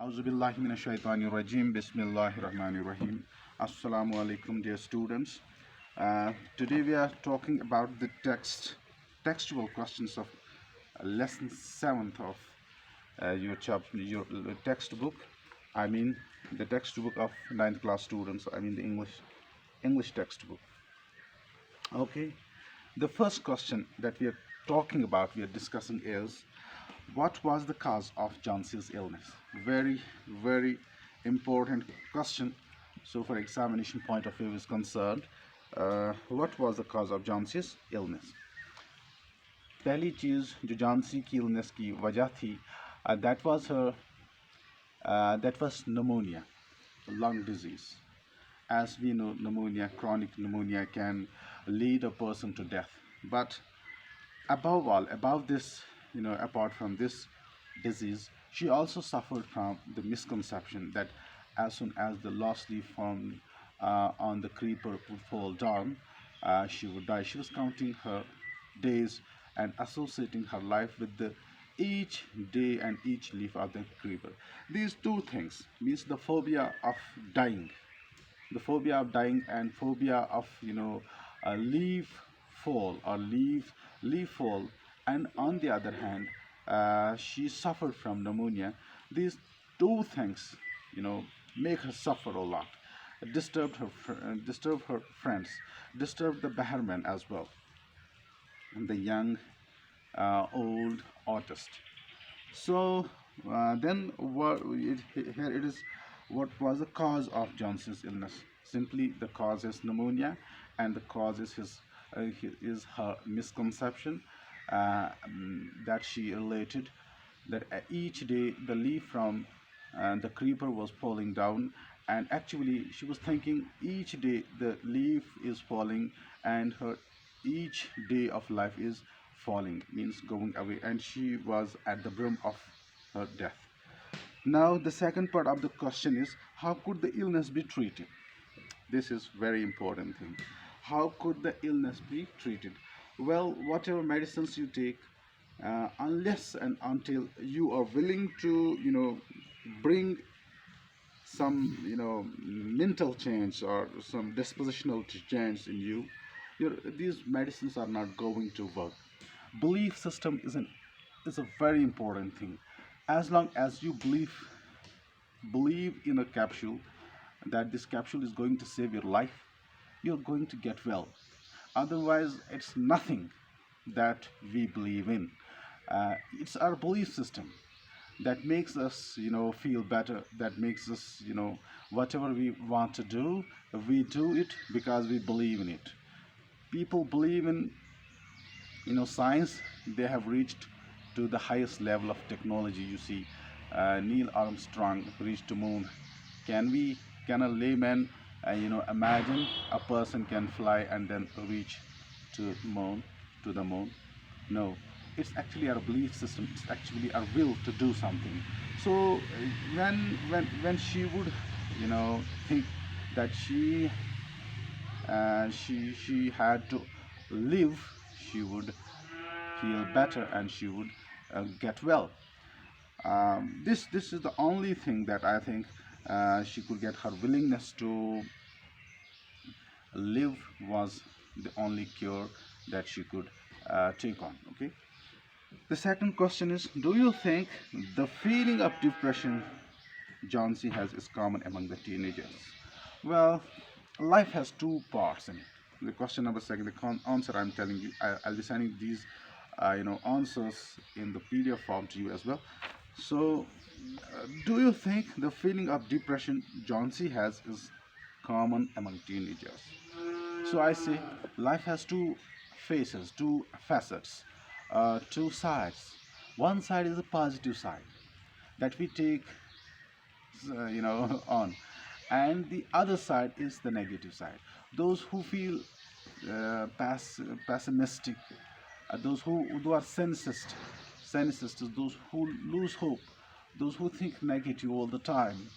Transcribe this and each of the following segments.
Auzubillahi minash rajim. Bismillahirrahmanirrahim. Assalamu alaikum, dear students. Today we are talking about the textual questions of lesson 7th of your textbook. I mean the textbook of ninth class students. I mean the English textbook. Okay. The first question that we are discussing is, what was the cause of Johnson's illness? Very, very important question. So, for examination point of view is concerned, what was the cause of Johnson's illness? पहली चीज़ जो झांसी की illness की वजह थी, that was pneumonia, lung disease. As we know, chronic pneumonia can lead a person to death. But above this, apart from this disease, she also suffered from the misconception that as soon as the last leaf found on the creeper would fall down, she would die. She was counting her days and associating her life with the each day and each leaf of the creeper. These two things means the phobia of dying, and phobia of a leaf fall or leaf fall, and on the other hand, she suffered from pneumonia. These two things, make her suffer a lot, disturbed her friends, disturbed the Baharman as well, and the young, old artist. So then here it is. What was the cause of Johnson's illness? Simply the cause is pneumonia, and the cause is is her misconception that she related that each day the leaf from the creeper was falling down, and actually she was thinking each day the leaf is falling, and her each day of life is falling, means going away, and she was at the brim of her death. Now the second part of the question is, how could the illness be treated? This is very important thing. How could the illness be treated? Well, whatever medicines you take, unless and until you are willing to bring some mental change or some dispositional change in you, these medicines are not going to work. Belief system is a very important thing. As long as you believe in a capsule, that this capsule is going to save your life, you're going to get well. Otherwise, it's nothing that we believe in. It's our belief system that makes us feel better, that makes us whatever we want to do, we do it because we believe in it. People believe in science. They have reached to the highest level of technology. You see, Neil Armstrong reached to moon. Can a layman imagine a person can fly and then reach to the moon? No, it's actually our belief system. It's actually our will to do something. So when she would think that she had to live, she would feel better and she would get well. This is the only thing that I think she could get. Her willingness to live was the only cure that she could take on. Okay. The second question is, do you think the feeling of depression John C. has is common among the teenagers? Well, life has two parts in it. The question number second, answer I'm telling you, I'll be sending these answers in the PDF form to you as well. So, do you think the feeling of depression John C. has is common among teenagers? So I say life has two faces, two facets, two sides. One side is a positive side that we take, on, and the other side is the negative side. Those who feel pessimistic, those who are cynicist, those who lose hope, those who think negative all the time,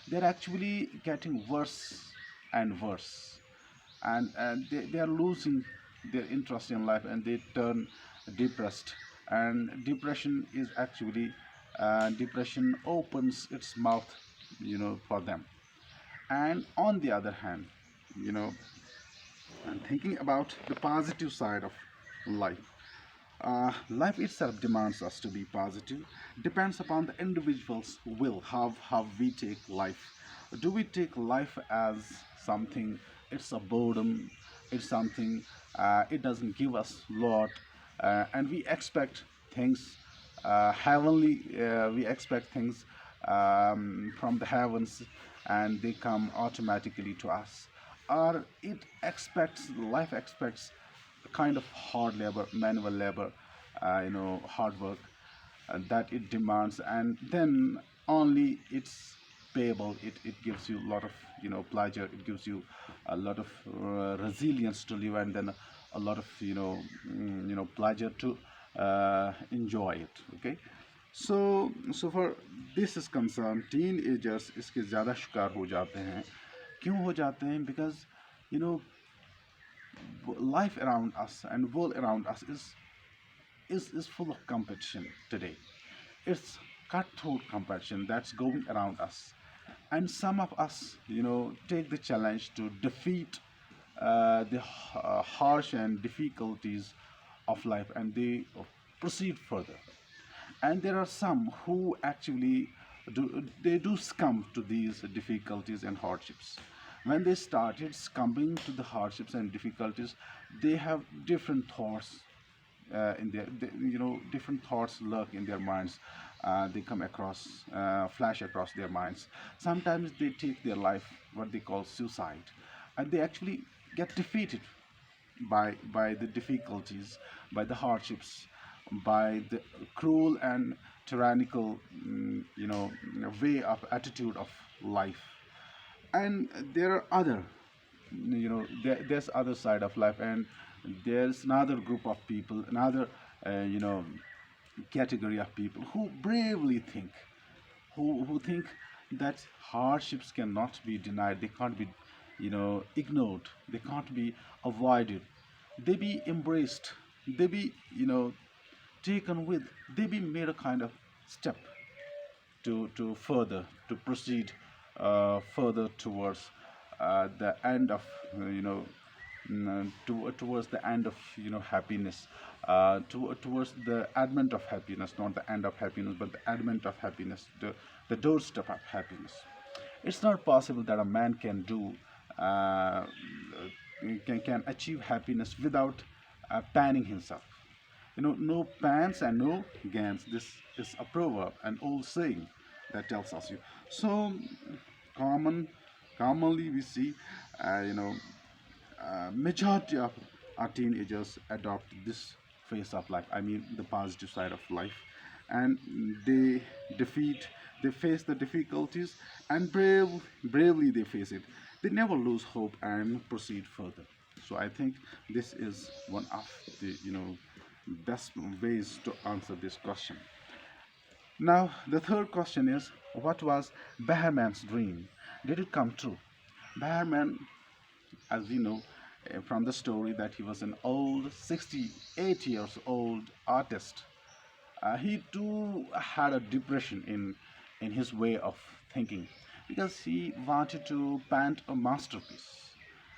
they're actually getting worse and worse, and they are losing their interest in life, and they turn depressed. And depression is actually depression opens its mouth, for them. And on the other hand, you know and thinking about the positive side of life, life itself demands us to be positive. Depends upon the individual's will, how we take life. Do we take life as something, it's a boredom, it's something, it doesn't give us lot, and we expect things heavenly, we expect things from the heavens, and they come automatically to us, or it expects, life expects a kind of hard labor, manual labor, hard work, that it demands, and then only it's payable. It gives you a lot of, pleasure. It gives you a lot of resilience to live, and then a lot of, pleasure to enjoy it. Okay. So for this is concerned, teenagers इसके ज़्यादा शिकार हो जाते हैं. क्यों हो जाते हैं? Because you know life around us and world around us is full of competition today. It's cutthroat competition that's going around us, and some of us, take the challenge to defeat the harsh and difficulties of life, and they proceed further. And there are some who actually do succumb to these difficulties and hardships. When they started succumbing to the hardships and difficulties, they have different thoughts in their, different thoughts lurk in their minds. They come across, flash across their minds. Sometimes they take their life, what they call suicide, and they actually get defeated by the difficulties, by the hardships, by the cruel and tyrannical, way of attitude of life. And there are other, there's other side of life, and there's another group of people, another, category of people who bravely think, who think that hardships cannot be denied, they can't be, ignored, they can't be avoided, they be embraced, they be, taken with, they be made a kind of step to further to proceed further towards the end of, towards the end of, happiness, towards the advent of happiness, not the end of happiness, but the advent of happiness, the doorstep of happiness. It's not possible that a man can do, can achieve happiness without panning himself. No pants and no gains. This is a proverb, an old saying that tells us you. So common, commonly we see, you know, majority of our teenagers adopt this phase of life. I mean, the positive side of life, and they defeat, they face the difficulties, and bravely they face it. They never lose hope and proceed further. So I think this is one of the, best ways to answer this question. Now the third question is, what was Behrman's dream? Did it come true? Behrman, as we know from the story, that he was an old 68 years old artist. He too had a depression in his way of thinking, because he wanted to paint a masterpiece.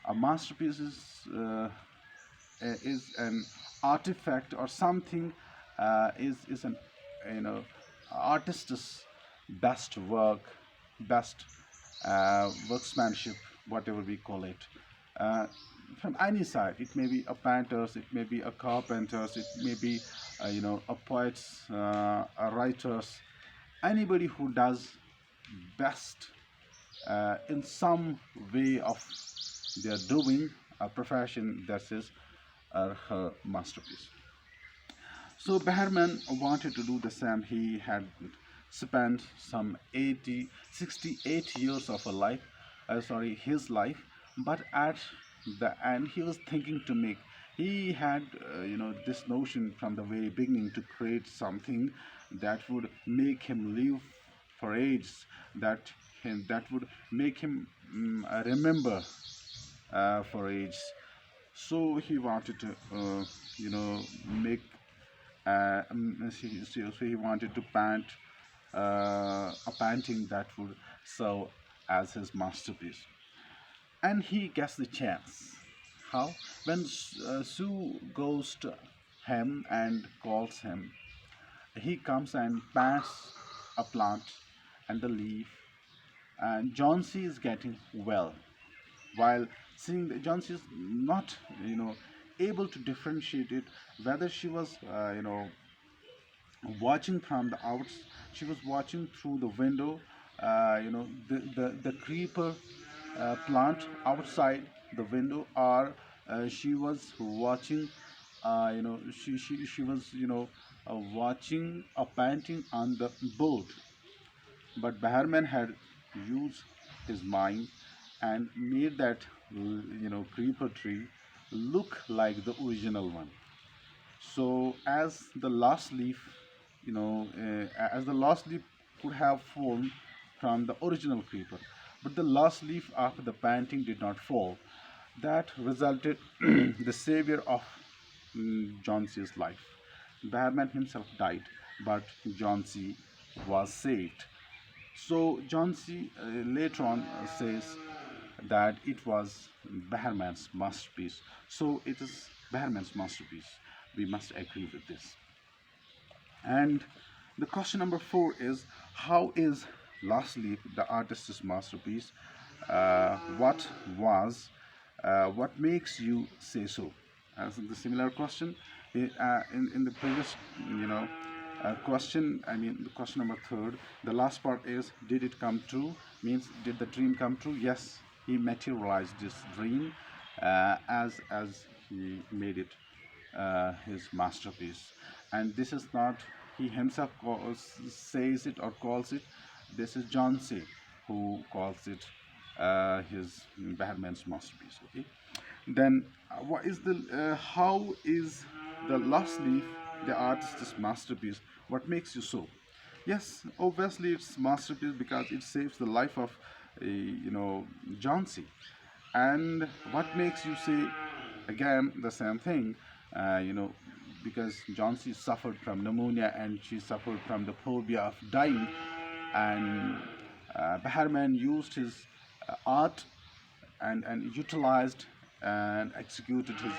A masterpiece is an artifact or something, is an, artist's best work, best workmanship, whatever we call it, uh, from any side. It may be a painter's, it may be a carpenter's, it may be, a poet's, a writer's, anybody who does best in some way of their doing a profession, that is her masterpiece. So Behrman wanted to do the same. He had spent some 80, 68 years of a life, his life, but at the end he was thinking to make. He had, this notion from the very beginning to create something that would make him live for ages, that would make him remember for ages. So he wanted to, make, so he wanted to paint a painting that would serve as his masterpiece. And he gets the chance. How? When Sue goes to him and calls him, he comes and plants a plant and the leaf, and John C is getting well. While seeing that John C is not, able to differentiate it, whether she was, watching from the outs, she was watching through the window, the creeper plant outside the window, or she was watching, she was, watching a painting on the board. But Behrman had used his mind and made that, creeper tree look like the original one. So as the last leaf, as the last leaf could have fallen from the original creeper, but the last leaf after the painting did not fall. That resulted the savior of John C's life. Behrman himself died, but John C was saved. So John C. Later on says that it was Behrman's masterpiece. So it is Behrman's masterpiece. We must agree with this. And the question number 4 is, how is lastly the artist's masterpiece? What was? What makes you say so? As the similar question in the previous, question. I mean, the question number 3rd. The last part is, did it come true? Means, did the dream come true? Yes, he materialized this dream as he made it his masterpiece. And this is not he himself says it or calls it. This is John C. who calls it his Behrman's masterpiece. Okay. Then what is the how is the last leaf the artist's masterpiece? What makes you so? Yes, obviously it's masterpiece because it saves the life of John C. And what makes you say again the same thing? Because John C suffered from pneumonia and she suffered from the phobia of dying, and Behrman used his art and utilized and executed his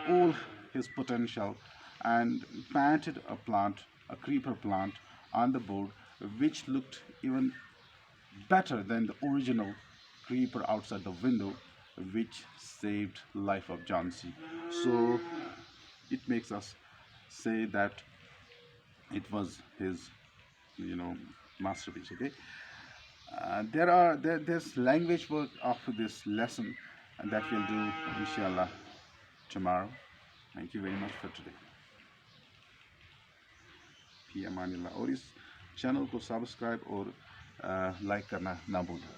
all his potential, and planted a plant, a creeper plant, on the board, which looked even better than the original creeper outside the window, which saved life of John C. So it makes us say that it was his, you know, masterpiece. Okay. There's language work after this lesson, and that we'll do inshallah tomorrow. Thank you very much for today. फी अमानिल्लाह। और इस channel को subscribe और like करना ना भूलें।